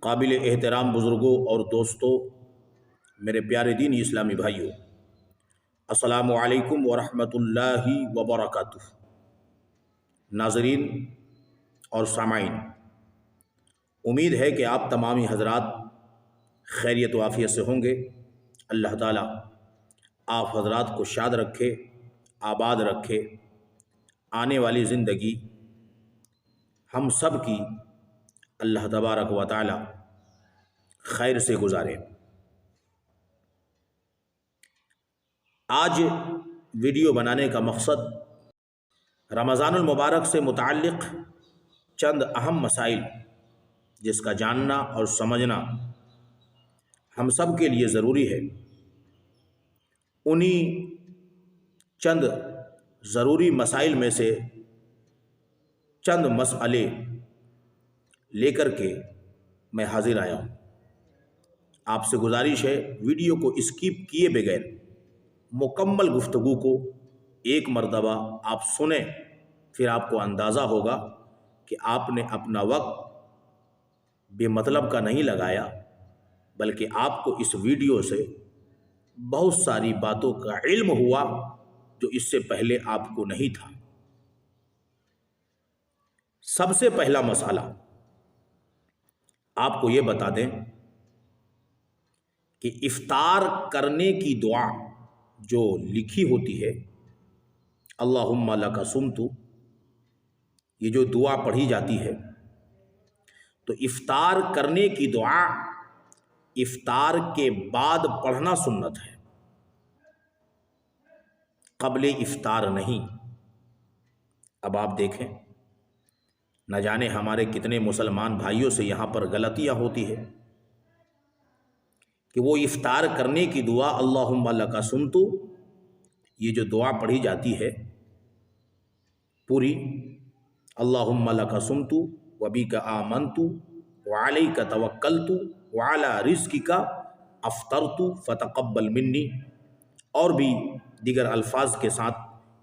قابل احترام بزرگوں اور دوستوں، میرے پیارے دینی اسلامی بھائیوں، السلام علیکم ورحمۃ اللہ وبرکاتہ۔ ناظرین اور سامعین، امید ہے کہ آپ تمامی حضرات خیریت و عافیت سے ہوں گے۔ اللہ تعالیٰ آپ حضرات کو شاد رکھے، آباد رکھے، آنے والی زندگی ہم سب کی اللہ تبارک و تعالی خیر سے گزارے۔ آج ویڈیو بنانے کا مقصد رمضان المبارک سے متعلق چند اہم مسائل جس کا جاننا اور سمجھنا ہم سب کے لیے ضروری ہے، انہی چند ضروری مسائل میں سے چند مسئلے لے کر کے میں حاضر آیا ہوں۔ آپ سے گزارش ہے ویڈیو کو اسکپ کیے بغیر مکمل گفتگو کو ایک مرتبہ آپ سنیں، پھر آپ کو اندازہ ہوگا کہ آپ نے اپنا وقت بے مطلب کا نہیں لگایا، بلکہ آپ کو اس ویڈیو سے بہت ساری باتوں کا علم ہوا جو اس سے پہلے آپ کو نہیں تھا۔ سب سے پہلا مسئلہ آپ کو یہ بتا دیں کہ افطار کرنے کی دعا جو لکھی ہوتی ہے اللہم لک صمت، یہ جو دعا پڑھی جاتی ہے، تو افطار کرنے کی دعا افطار کے بعد پڑھنا سنت ہے، قبل افطار نہیں۔ اب آپ دیکھیں، نہ جانے ہمارے کتنے مسلمان بھائیوں سے یہاں پر غلطیاں ہوتی ہے کہ وہ افطار کرنے کی دعا اللہم لک صمت، یہ جو دعا پڑھی جاتی ہے پوری اللہم لک صمت وبک آمنت وعلیک توکلت وعلی رزقک افطرت فتقبل منی، اور بھی دیگر الفاظ کے ساتھ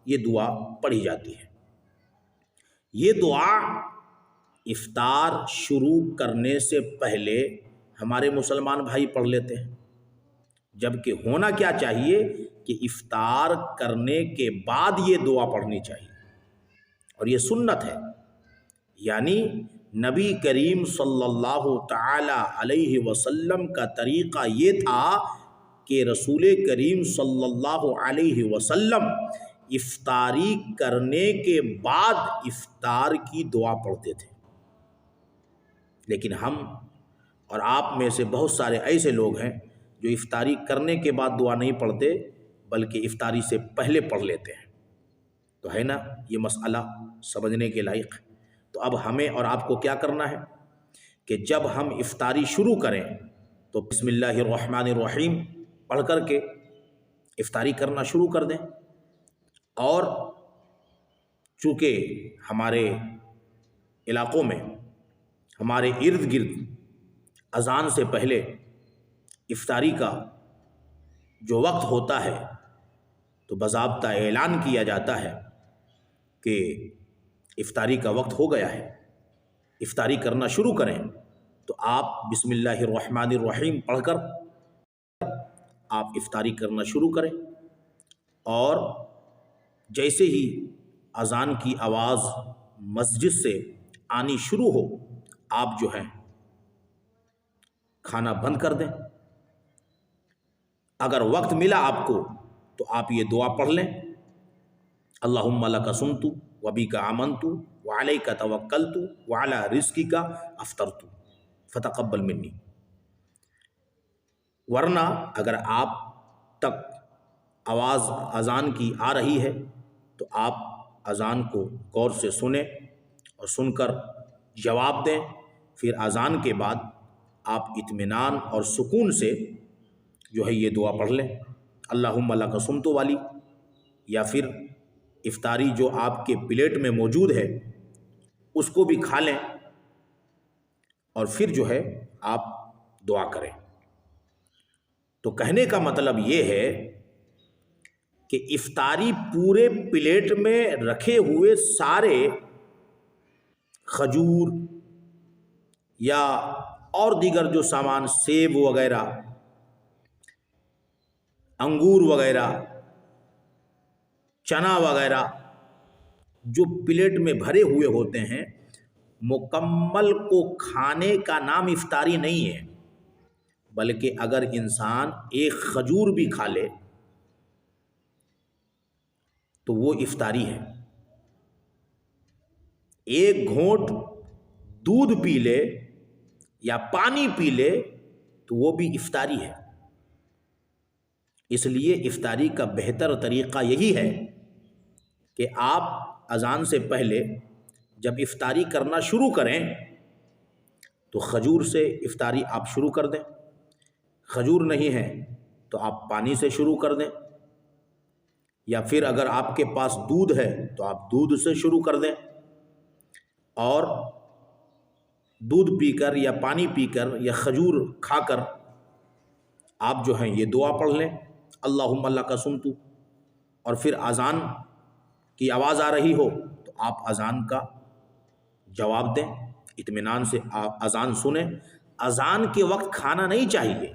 یہ دعا پڑھی جاتی ہے۔ یہ دعا افطار شروع کرنے سے پہلے ہمارے مسلمان بھائی پڑھ لیتے ہیں، جبکہ ہونا کیا چاہیے کہ افطار کرنے کے بعد یہ دعا پڑھنی چاہیے، اور یہ سنت ہے۔ یعنی نبی کریم صلی اللہ تعالی علیہ وسلم کا طریقہ یہ تھا کہ رسول کریم صلی اللہ علیہ وسلم افطاری کرنے کے بعد افطار کی دعا پڑھتے تھے، لیکن ہم اور آپ میں سے بہت سارے ایسے لوگ ہیں جو افطاری کرنے کے بعد دعا نہیں پڑھتے بلکہ افطاری سے پہلے پڑھ لیتے ہیں۔ تو ہے نا یہ مسئلہ سمجھنے کے لائق۔ تو اب ہمیں اور آپ کو کیا کرنا ہے کہ جب ہم افطاری شروع کریں تو بسم اللہ الرحمن الرحیم پڑھ کر کے افطاری کرنا شروع کر دیں، اور چونکہ ہمارے علاقوں میں ہمارے ارد گرد اذان سے پہلے افطاری کا جو وقت ہوتا ہے تو باضابطہ اعلان کیا جاتا ہے کہ افطاری کا وقت ہو گیا ہے، افطاری کرنا شروع کریں، تو آپ بسم اللہ الرحمن الرحیم پڑھ کر آپ افطاری کرنا شروع کریں، اور جیسے ہی اذان کی آواز مسجد سے آنی شروع ہو آپ جو ہے کھانا بند کر دیں۔ اگر وقت ملا آپ کو تو آپ یہ دعا پڑھ لیں، اللہم لک صمت وبک آمنت وعلیک توکلت وعلی رزقک افطرت فتقبل منی۔ ورنہ اگر آپ تک آواز اذان کی آ رہی ہے تو آپ اذان کو غور سے سنیں اور سن کر جواب دیں، پھر اذان کے بعد آپ اطمینان اور سکون سے جو ہے یہ دعا پڑھ لیں، اللہم لک صمت والی، یا پھر افطاری جو آپ کے پلیٹ میں موجود ہے اس کو بھی کھا لیں، اور پھر جو ہے آپ دعا کریں۔ تو کہنے کا مطلب یہ ہے کہ افطاری پورے پلیٹ میں رکھے ہوئے سارے کھجور یا اور دیگر جو سامان سیب وغیرہ، انگور وغیرہ، چنا وغیرہ جو پلیٹ میں بھرے ہوئے ہوتے ہیں، مکمل کو کھانے کا نام افطاری نہیں ہے، بلکہ اگر انسان ایک کھجور بھی کھا لے تو وہ افطاری ہے، ایک گھونٹ دودھ پی لے یا پانی پی لے تو وہ بھی افطاری ہے۔ اس لیے افطاری کا بہتر طریقہ یہی ہے کہ آپ اذان سے پہلے جب افطاری کرنا شروع کریں تو کھجور سے افطاری آپ شروع کر دیں، کھجور نہیں ہے تو آپ پانی سے شروع کر دیں، یا پھر اگر آپ کے پاس دودھ ہے تو آپ دودھ سے شروع کر دیں، اور دودھ پی کر یا پانی پی کر یا کھجور کھا کر آپ جو ہیں یہ دعا پڑھ لیں، اللہم لک صمت، اور پھر اذان کی آواز آ رہی ہو تو آپ اذان کا جواب دیں، اطمینان سے آپ اذان سنیں۔ اذان کے وقت کھانا نہیں چاہیے،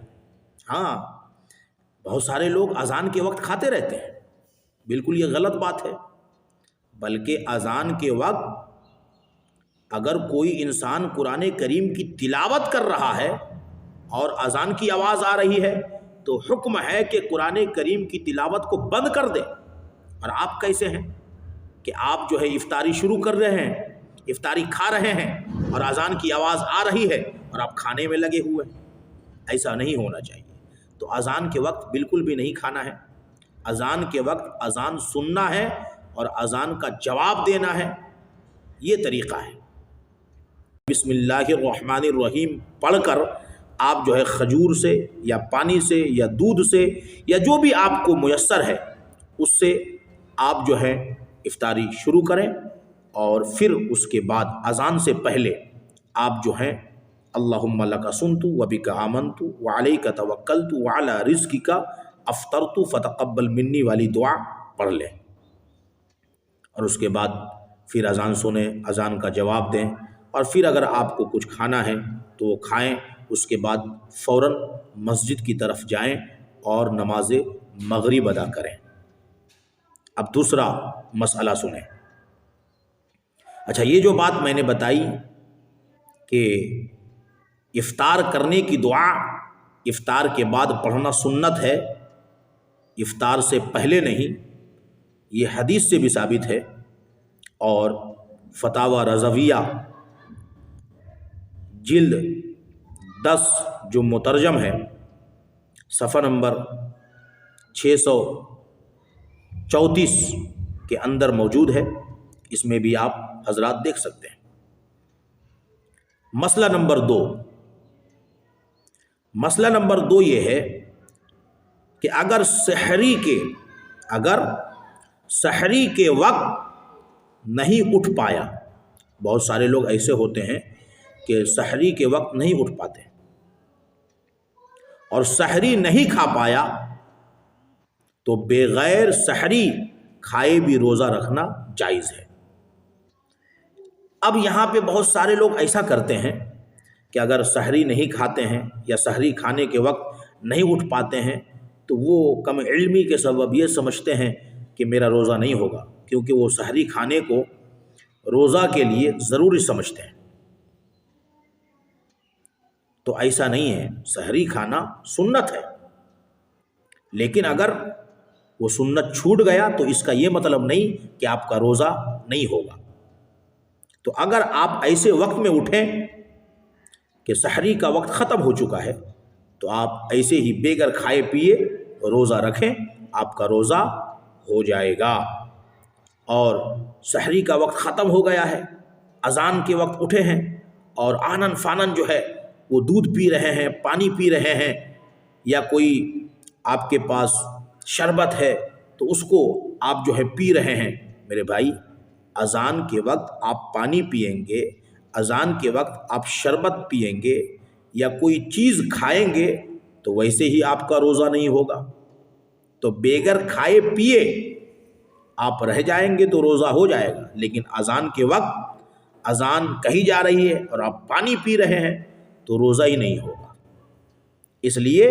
ہاں بہت سارے لوگ اذان کے وقت کھاتے رہتے ہیں، بالکل یہ غلط بات ہے، بلکہ اذان کے وقت اگر کوئی انسان قرآن کریم کی تلاوت کر رہا ہے اور اذان کی آواز آ رہی ہے تو حکم ہے کہ قرآن کریم کی تلاوت کو بند کر دے۔ اور آپ کیسے ہیں کہ آپ جو ہے افطاری شروع کر رہے ہیں، افطاری کھا رہے ہیں اور اذان کی آواز آ رہی ہے اور آپ کھانے میں لگے ہوئے، ایسا نہیں ہونا چاہیے۔ تو اذان کے وقت بالکل بھی نہیں کھانا ہے، اذان کے وقت اذان سننا ہے اور اذان کا جواب دینا ہے، یہ طریقہ ہے۔ بسم اللہ الرحمن الرحیم پڑھ کر آپ جو ہے کھجور سے یا پانی سے یا دودھ سے یا جو بھی آپ کو میسر ہے اس سے آپ جو ہے افطاری شروع کریں، اور پھر اس کے بعد اذان سے پہلے آپ جو ہیں اللہم لک صمت وبک آمنت وعلیک توکلت وعلی رزقک افطرت فتقبل منی والی دعا پڑھ لیں، اور اس کے بعد پھر اذان سنیں، اذان کا جواب دیں، اور پھر اگر آپ کو کچھ کھانا ہے تو وہ کھائیں، اس کے بعد فوراً مسجد کی طرف جائیں اور نماز مغرب ادا کریں۔ اب دوسرا مسئلہ سنیں۔ اچھا، یہ جو بات میں نے بتائی کہ افطار کرنے کی دعا افطار کے بعد پڑھنا سنت ہے، افطار سے پہلے نہیں، یہ حدیث سے بھی ثابت ہے، اور فتاوی رضویہ جلد 10 جو مترجم ہے، صفحہ نمبر 634 کے اندر موجود ہے، اس میں بھی آپ حضرات دیکھ سکتے ہیں۔ مسئلہ نمبر دو یہ ہے کہ اگر سحری کے وقت نہیں اٹھ پایا، بہت سارے لوگ ایسے ہوتے ہیں کہ سحری کے وقت نہیں اٹھ پاتے اور سحری نہیں کھا پایا تو بغیر سحری کھائے بھی روزہ رکھنا جائز ہے۔ اب یہاں پہ بہت سارے لوگ ایسا کرتے ہیں کہ اگر سحری نہیں کھاتے ہیں یا سحری کھانے کے وقت نہیں اٹھ پاتے ہیں تو وہ کم علمی کے سبب یہ سمجھتے ہیں کہ میرا روزہ نہیں ہوگا، کیونکہ وہ سحری کھانے کو روزہ کے لیے ضروری سمجھتے ہیں۔ تو ایسا نہیں ہے، سحری کھانا سنت ہے، لیکن اگر وہ سنت چھوٹ گیا تو اس کا یہ مطلب نہیں کہ آپ کا روزہ نہیں ہوگا۔ تو اگر آپ ایسے وقت میں اٹھیں کہ سحری کا وقت ختم ہو چکا ہے تو آپ ایسے ہی بغیر کھائے پیے روزہ رکھیں، آپ کا روزہ ہو جائے گا۔ اور سحری کا وقت ختم ہو گیا ہے، اذان کے وقت اٹھے ہیں اور آنن فانن جو ہے وہ دودھ پی رہے ہیں، پانی پی رہے ہیں، یا کوئی آپ کے پاس شربت ہے تو اس کو آپ جو ہے پی رہے ہیں، میرے بھائی اذان کے وقت آپ پانی پئیں گے، اذان کے وقت آپ شربت پئیں گے یا کوئی چیز کھائیں گے تو ویسے ہی آپ کا روزہ نہیں ہوگا۔ تو بغیر کھائے پیے آپ رہ جائیں گے تو روزہ ہو جائے گا، لیکن اذان کے وقت اذان کہی جا رہی ہے اور آپ پانی پی رہے ہیں تو روزہ ہی نہیں ہوگا۔ اس لیے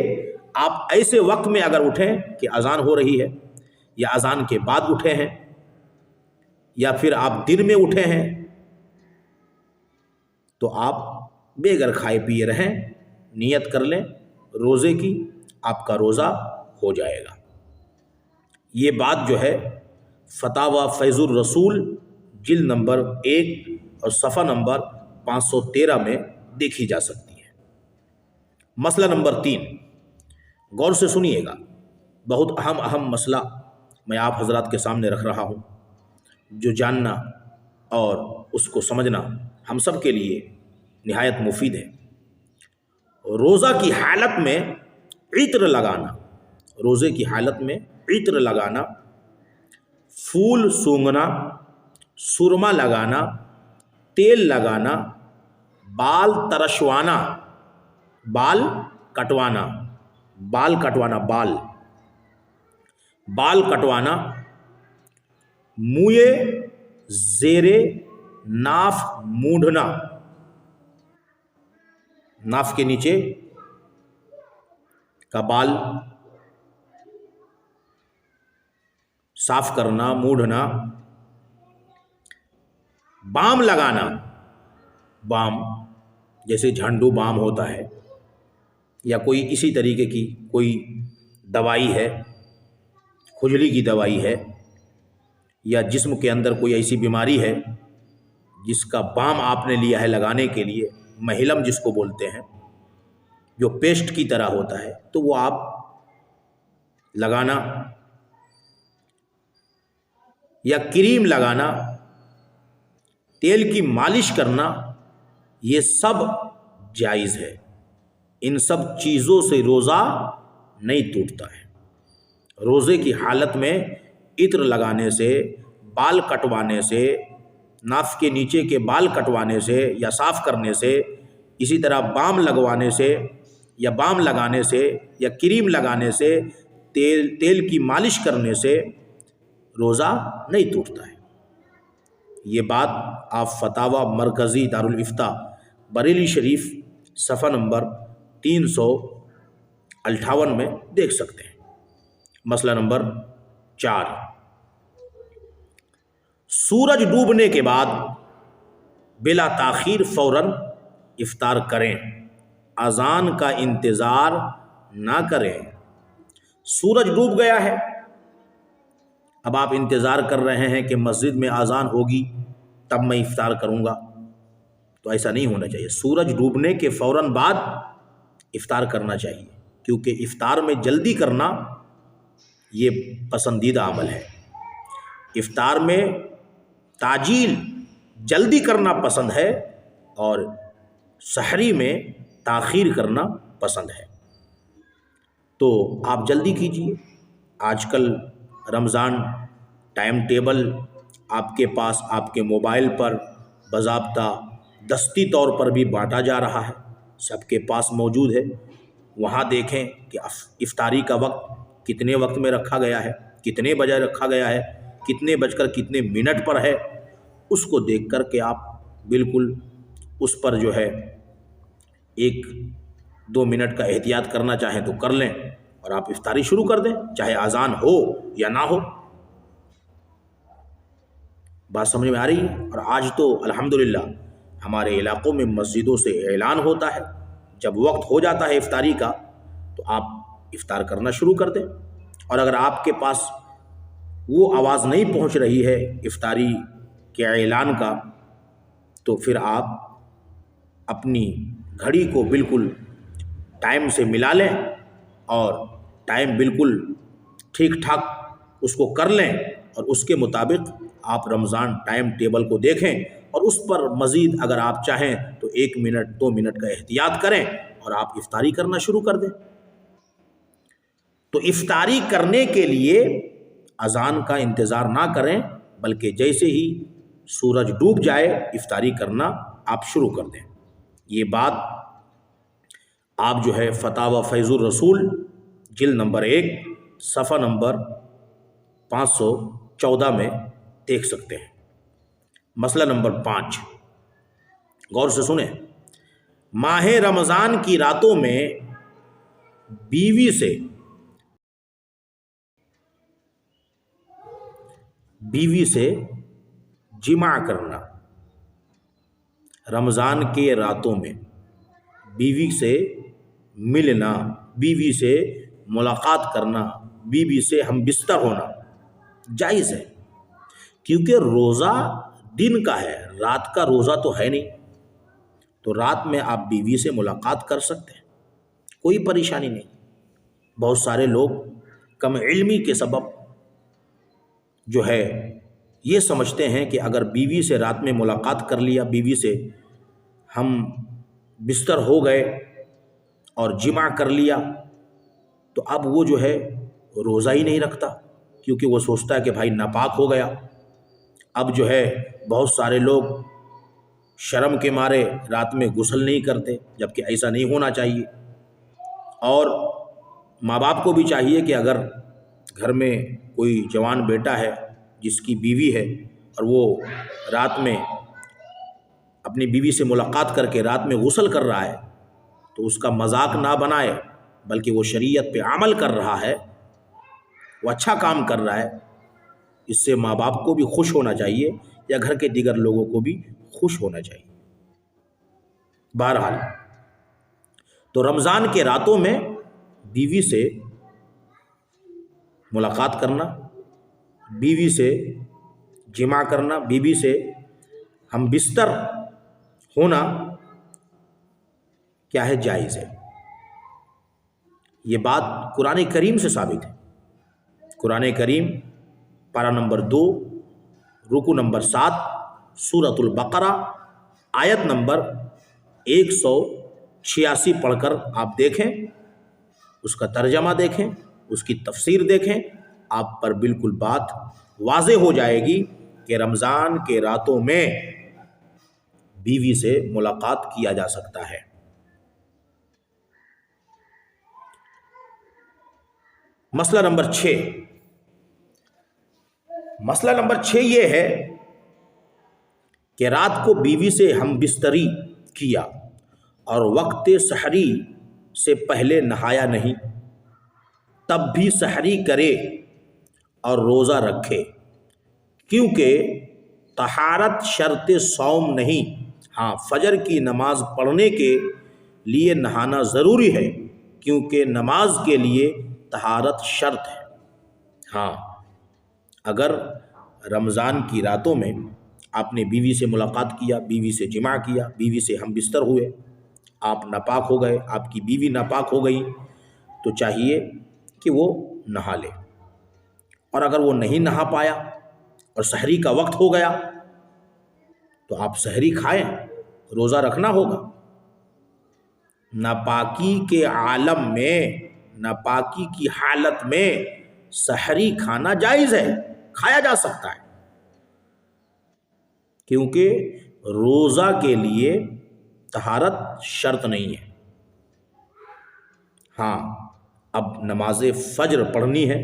آپ ایسے وقت میں اگر اٹھیں کہ اذان ہو رہی ہے، یا اذان کے بعد اٹھے ہیں، یا پھر آپ دن میں اٹھے ہیں، تو آپ بغیر کھائے پیے رہیں، نیت کر لیں روزے کی، آپ کا روزہ ہو جائے گا۔ یہ بات جو ہے فتاوی فیض الرسول جلد نمبر 1 اور صفحہ نمبر 513 میں دیکھی جا سکتی ہے۔ مسئلہ نمبر 3، غور سے سنیے گا، بہت اہم مسئلہ میں آپ حضرات کے سامنے رکھ رہا ہوں، جو جاننا اور اس کو سمجھنا ہم سب کے لیے نہایت مفید ہے۔ روزہ کی حالت میں عطر لگانا، روزے کی حالت میں عطر لگانا، پھول سونگھنا، سرما لگانا، تیل لگانا، بال ترشوانا، بال کٹوانا، بال کٹوانا، منہ زیر ناف مونڈھنا، ناف کے نیچے کا بال صاف کرنا، مونڈھنا، بام لگانا، بام جیسے جھنڈو بام ہوتا ہے، یا کوئی اسی طریقے کی کوئی دوائی ہے، کھجلی کی دوائی ہے، یا جسم کے اندر کوئی ایسی بیماری ہے جس کا بام آپ نے لیا ہے لگانے کے لیے، محلم جس کو بولتے ہیں، جو پیسٹ کی طرح ہوتا ہے، تو وہ آپ لگانا، یا کریم لگانا، تیل کی مالش کرنا، یہ سب جائز ہے۔ ان سب چیزوں سے روزہ نہیں ٹوٹتا ہے۔ روزے کی حالت میں عطر لگانے سے، بال کٹوانے سے، ناف کے نیچے کے بال کٹوانے سے یا صاف کرنے سے، اسی طرح بام لگوانے سے یا بام لگانے سے یا کریم لگانے سے، تیل کی مالش کرنے سے روزہ نہیں ٹوٹتا ہے۔ یہ بات آپ فتاوی مرکزی دارالافتاء بریلی شریف صفحہ نمبر 358 میں دیکھ سکتے ہیں۔ مسئلہ نمبر 4، سورج ڈوبنے کے بعد بلا تاخیر فوراً افطار کریں، اذان کا انتظار نہ کریں۔ سورج ڈوب گیا ہے، اب آپ انتظار کر رہے ہیں کہ مسجد میں اذان ہوگی تب میں افطار کروں گا، تو ایسا نہیں ہونا چاہیے۔ سورج ڈوبنے کے فوراً بعد افطار کرنا چاہیے، کیونکہ افطار میں جلدی کرنا یہ پسندیدہ عمل ہے۔ افطار میں تعجیل، جلدی کرنا پسند ہے، اور سحری میں تاخیر کرنا پسند ہے۔ تو آپ جلدی کیجیے۔ آج کل رمضان ٹائم ٹیبل آپ کے پاس، آپ کے موبائل پر باضابطہ دستی طور پر بھی بانٹا جا رہا ہے، سب کے پاس موجود ہے۔ وہاں دیکھیں کہ افطاری کا وقت کتنے وقت میں رکھا گیا ہے، کتنے بجے رکھا گیا ہے، کتنے بج کر کتنے منٹ پر ہے، اس کو دیکھ کر کے آپ بالکل اس پر جو ہے 1-2 منٹ کا احتیاط کرنا چاہیں تو کر لیں، اور آپ افطاری شروع کر دیں، چاہے اذان ہو یا نہ ہو۔ بات سمجھ میں آ رہی ہے؟ اور آج تو الحمدللہ ہمارے علاقوں میں مسجدوں سے اعلان ہوتا ہے، جب وقت ہو جاتا ہے افطاری کا تو آپ افطار کرنا شروع کر دیں۔ اور اگر آپ کے پاس وہ آواز نہیں پہنچ رہی ہے افطاری کے اعلان کا، تو پھر آپ اپنی گھڑی کو بالکل ٹائم سے ملا لیں، اور ٹائم بالکل ٹھیک ٹھاک اس کو کر لیں، اور اس کے مطابق آپ رمضان ٹائم ٹیبل کو دیکھیں، اور اس پر مزید اگر آپ چاہیں تو 1 منٹ 2 منٹ کا احتیاط کریں، اور آپ افطاری کرنا شروع کر دیں۔ تو افطاری کرنے کے لیے اذان کا انتظار نہ کریں، بلکہ جیسے ہی سورج ڈوب جائے افطاری کرنا آپ شروع کر دیں۔ یہ بات آپ جو ہے فتاوی فیض الرسول جلد نمبر 1 صفحہ نمبر 514 میں دیکھ سکتے ہیں۔ مسئلہ نمبر 5، غور سے سنیں، ماہ رمضان کی راتوں میں بیوی سے جماع کرنا، رمضان کے راتوں میں بیوی سے ملنا، بیوی سے ملاقات کرنا، بیوی سے ہم بستر ہونا جائز ہے، کیونکہ روزہ دن کا ہے، رات کا روزہ تو ہے نہیں، تو رات میں آپ بیوی سے ملاقات کر سکتے ہیں، کوئی پریشانی نہیں۔ بہت سارے لوگ کم علمی کے سبب جو ہے یہ سمجھتے ہیں کہ اگر بیوی سے رات میں ملاقات کر لیا، بیوی سے ہم بستر ہو گئے اور جماع کر لیا تو اب وہ جو ہے روزہ ہی نہیں رکھتا، کیونکہ وہ سوچتا ہے کہ بھائی ناپاک ہو گیا۔ اب جو ہے بہت سارے لوگ شرم کے مارے رات میں غسل نہیں کرتے، جبکہ ایسا نہیں ہونا چاہیے۔ اور ماں باپ کو بھی چاہیے کہ اگر گھر میں کوئی جوان بیٹا ہے جس کی بیوی ہے اور وہ رات میں اپنی بیوی سے ملاقات کر کے رات میں غسل کر رہا ہے تو اس کا مذاق نہ بنائے، بلکہ وہ شریعت پہ عمل کر رہا ہے، وہ اچھا کام کر رہا ہے، اس سے ماں باپ کو بھی خوش ہونا چاہیے یا گھر کے دیگر لوگوں کو بھی خوش ہونا چاہیے۔ بہرحال تو رمضان کے راتوں میں بیوی سے ملاقات کرنا، بیوی سے جماع کرنا، بیوی سے ہم بستر ہونا کیا ہے؟ جائز ہے۔ یہ بات قرآن کریم سے ثابت ہے۔ قرآن کریم پارہ نمبر 2 رکو نمبر 7 سورۃ البقرہ آیت نمبر 186 پڑھ کر آپ دیکھیں، اس کا ترجمہ دیکھیں، اس کی تفسیر دیکھیں، آپ پر بالکل بات واضح ہو جائے گی کہ رمضان کے راتوں میں بیوی سے ملاقات کیا جا سکتا ہے۔ مسئلہ نمبر 6 یہ ہے کہ رات کو بیوی سے ہم بستری کیا اور وقت سحری سے پہلے نہایا نہیں، تب بھی سحری کرے اور روزہ رکھے، کیونکہ طہارت شرط صوم نہیں۔ ہاں، فجر کی نماز پڑھنے کے لیے نہانا ضروری ہے، کیونکہ نماز کے لیے طہارت شرط ہے۔ ہاں، اگر رمضان کی راتوں میں آپ نے بیوی سے ملاقات کیا، بیوی سے جماع کیا، بیوی سے ہم بستر ہوئے، آپ ناپاک ہو گئے، آپ کی بیوی ناپاک ہو گئی، تو چاہیے کہ وہ نہا لے، اور اگر وہ نہیں نہا پایا اور سحری کا وقت ہو گیا تو آپ سحری کھائیں، روزہ رکھنا ہوگا۔ ناپاکی کے عالم میں، ناپاکی کی حالت میں سحری کھانا جائز ہے، کھایا جا سکتا ہے، کیونکہ روزہ کے لیے طہارت شرط نہیں ہے۔ ہاں، اب نماز فجر پڑھنی ہے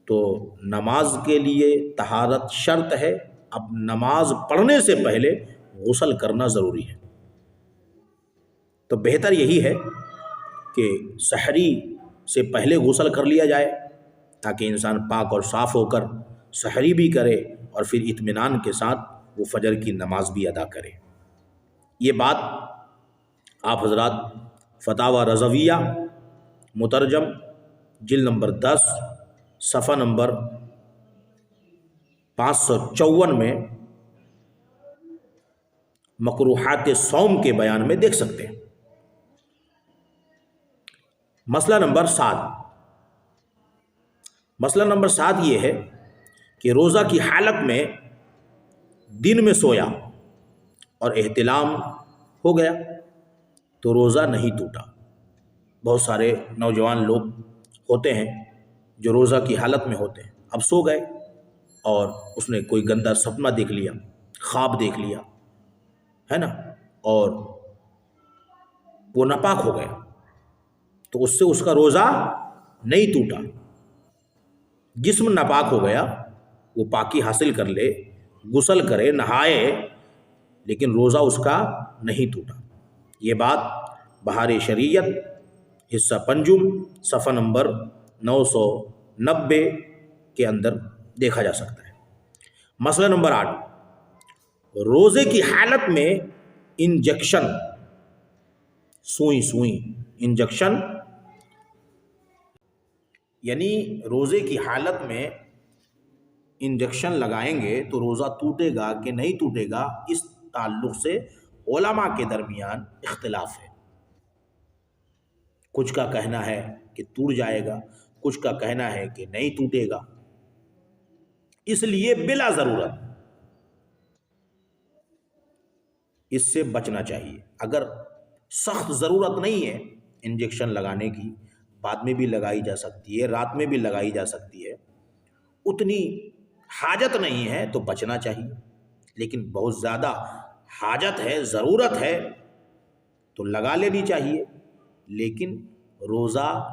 تو نماز کے لیے طہارت شرط ہے، اب نماز پڑھنے سے پہلے غسل کرنا ضروری ہے، تو بہتر یہی ہے کہ سحری سے پہلے غسل کر لیا جائے، تاکہ انسان پاک اور صاف ہو کر سحری بھی کرے اور پھر اطمینان کے ساتھ وہ فجر کی نماز بھی ادا کرے۔ یہ بات آپ حضرات فتاوی رضویہ مترجم جلد نمبر 10 صفحہ نمبر 554 میں مکروہات صوم کے بیان میں دیکھ سکتے ہیں۔ مسئلہ نمبر 7 یہ ہے کہ روزہ کی حالت میں دن میں سویا اور احتلام ہو گیا تو روزہ نہیں ٹوٹا۔ بہت سارے نوجوان لوگ ہوتے ہیں جو روزہ کی حالت میں ہوتے ہیں، اب سو گئے اور اس نے کوئی گندا سپنا دیکھ لیا، خواب دیکھ لیا ہے نا، اور وہ ناپاک ہو گیا تو اس سے اس کا روزہ نہیں ٹوٹا۔ جسم ناپاک ہو گیا، وہ پاکی حاصل کر لے، غسل کرے، نہائے، لیکن روزہ اس کا نہیں ٹوٹا۔ یہ بات بہار شریعت حصہ پنجم صفحہ نمبر 990 کے اندر دیکھا جا سکتا ہے۔ مسئلہ نمبر 8، روزے کی حالت میں انجیکشن، سوئی انجیکشن، یعنی روزے کی حالت میں انجیکشن لگائیں گے تو روزہ ٹوٹے گا کہ نہیں ٹوٹے گا، اس تعلق سے علماء کے درمیان اختلاف ہے۔ کچھ کا کہنا ہے کہ ٹوٹ جائے گا، کچھ کا کہنا ہے کہ نہیں ٹوٹے گا۔ اس لیے بلا ضرورت اس سے بچنا چاہیے۔ اگر سخت ضرورت نہیں ہے انجیکشن لگانے کی، بعد میں بھی لگائی جا سکتی ہے، رات میں بھی لگائی جا سکتی ہے، اتنی حاجت نہیں ہے تو بچنا چاہیے۔ لیکن بہت زیادہ حاجت ہے، ضرورت ہے تو لگا لینی چاہیے، لیکن روزہ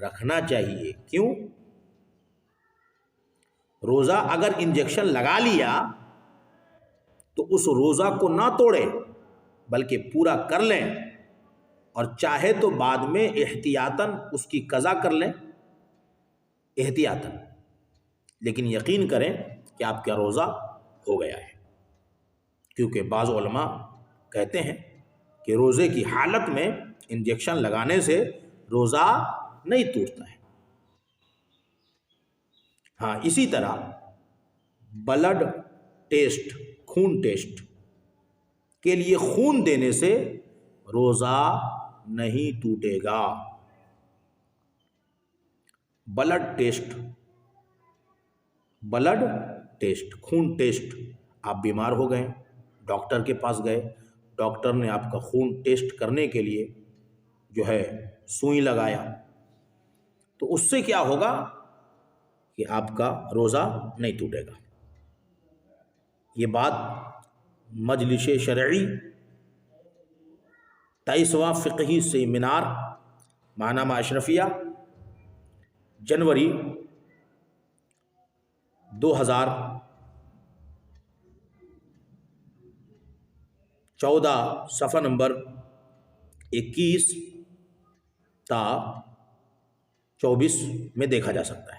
رکھنا چاہیے۔ کیوں؟ روزہ اگر انجیکشن لگا لیا تو اس روزہ کو نہ توڑیں بلکہ پورا کر لیں، اور چاہے تو بعد میں احتیاطاً اس کی قضا کر لیں، احتیاطاً، لیکن یقین کریں کہ آپ کا روزہ ہو گیا ہے۔ کیونکہ بعض علماء کہتے ہیں کہ روزے کی حالت میں انجیکشن لگانے سے روزہ نہیں ٹوٹتا ہے۔ ہاں، اسی طرح بلڈ ٹیسٹ، خون ٹیسٹ کے لیے خون دینے سے روزہ نہیں ٹوٹے گا۔ بلڈ ٹیسٹ، خون ٹیسٹ، آپ بیمار ہو گئے، ڈاکٹر کے پاس گئے، ڈاکٹر نے آپ کا خون ٹیسٹ کرنے کے لیے جو ہے سوئی لگایا، تو اس سے کیا ہوگا کہ آپ کا روزہ نہیں ٹوٹے گا۔ یہ بات مجلس شرعی 23واں فقہی سیمینار ماہنامہ اشرفیہ جنوری 2014 صفحہ نمبر 21 تا 24 میں دیکھا جا سکتا ہے۔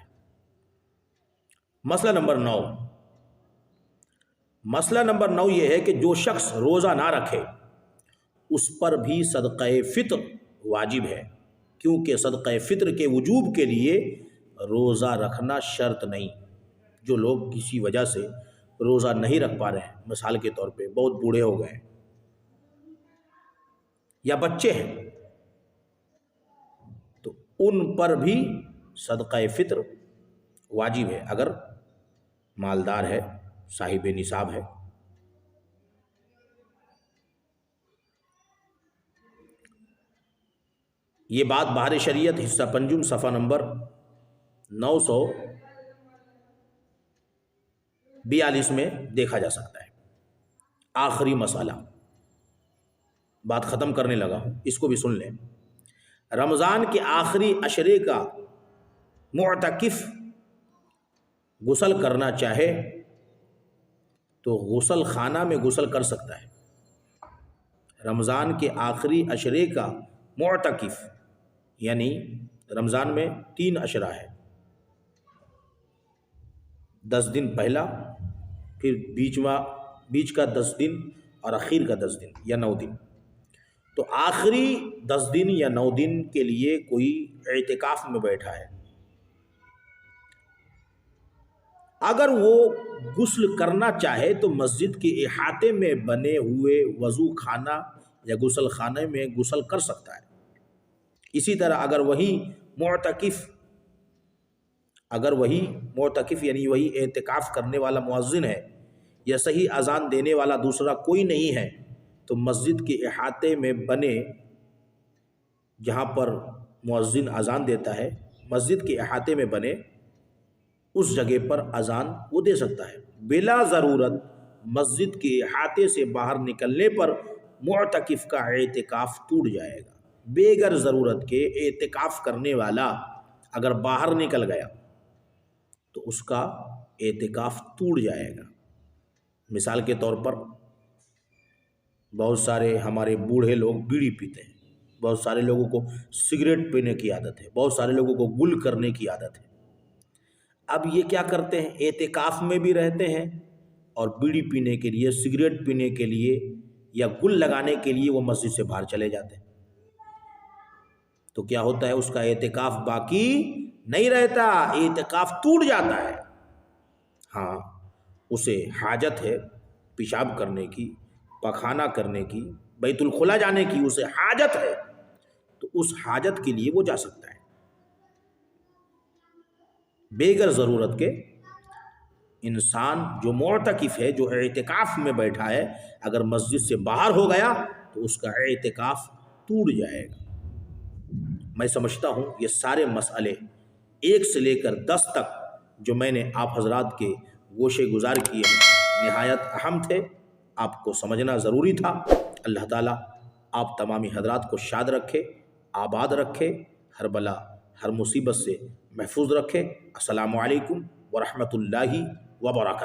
مسئلہ نمبر 9 یہ ہے کہ جو شخص روزہ نہ رکھے اس پر بھی صدقہ فطر واجب ہے، کیونکہ صدقہ فطر کے وجوب کے لیے روزہ رکھنا شرط نہیں۔ جو لوگ کسی وجہ سے روزہ نہیں رکھ پا رہے ہیں، مثال کے طور پہ بہت بوڑھے ہو گئے ہیں یا بچے ہیں، تو ان پر بھی صدقہ فطر واجب ہے اگر مالدار ہے، صاحب نصاب ہے۔ یہ بات بہار شریعت حصہ پنجم صفحہ نمبر 942 میں دیکھا جا سکتا ہے۔ آخری مسئلہ، بات ختم کرنے لگا ہوں، اس کو بھی سن لیں۔ رمضان کے آخری عشرے کا معتکف غسل کرنا چاہے تو غسل خانہ میں غسل کر سکتا ہے۔ رمضان کے آخری عشرے کا معتکف، یعنی رمضان میں 3 عشرہ ہے، 10 دن پہلا، پھر بیچ کا 10 دن اور اخیر کا 10 دن یا 9 دن۔ تو آخری 10 دن یا 9 دن کے لیے کوئی اعتکاف میں بیٹھا ہے، اگر وہ غسل کرنا چاہے تو مسجد کے احاطے میں بنے ہوئے وضو خانہ یا غسل خانے میں غسل کر سکتا ہے۔ اسی طرح اگر وہی معتکف یعنی وہی اعتکاف کرنے والا مؤذن ہے یا صحیح اذان دینے والا دوسرا کوئی نہیں ہے تو مسجد کے احاطے میں بنے، جہاں پر مؤذن اذان دیتا ہے، مسجد کے احاطے میں بنے اس جگہ پر اذان وہ دے سکتا ہے۔ بلا ضرورت مسجد کے احاطے سے باہر نکلنے پر معتکف کا اعتکاف ٹوٹ جائے گا۔ بغیر ضرورت کے اعتکاف کرنے والا اگر باہر نکل گیا تو اس کا اعتکاف ٹوٹ جائے گا۔ مثال کے طور پر بہت سارے ہمارے بوڑھے لوگ بیڑی پیتے ہیں، بہت سارے لوگوں کو سگریٹ پینے کی عادت ہے، بہت سارے لوگوں کو گل کرنے کی عادت ہے۔ اب یہ کیا کرتے ہیں، اعتکاف میں بھی رہتے ہیں اور بیڑی پینے کے لیے، سگریٹ پینے کے لیے یا گل لگانے کے لیے وہ مسجد سے باہر چلے جاتے ہیں۔ تو کیا ہوتا ہے، اس کا اعتکاف باقی نہیں رہتا، اعتکاف ٹوٹ جاتا ہے۔ ہاں، اسے حاجت ہے پیشاب کرنے کی، پخانہ کرنے کی، بیت الخلا جانے کی، اسے حاجت ہے، تو اس حاجت کے لیے وہ جا سکتا ہے۔ بغیر ضرورت کے انسان جو معتکف ہے، جو اعتکاف میں بیٹھا ہے، اگر مسجد سے باہر ہو گیا تو اس کا اعتکاف ٹوٹ جائے گا۔ میں سمجھتا ہوں یہ سارے مسئلے 1 سے لے کر 10 تک جو میں نے آپ حضرات کے گوشے گزار کیے ہیں نہایت اہم تھے، آپ کو سمجھنا ضروری تھا۔ اللہ تعالیٰ آپ تمامی حضرات کو شاد رکھے، آباد رکھے، ہر بلا ہر مصیبت سے محفوظ رکھے۔ السلام علیکم ورحمۃ اللہ وبرکاتہ۔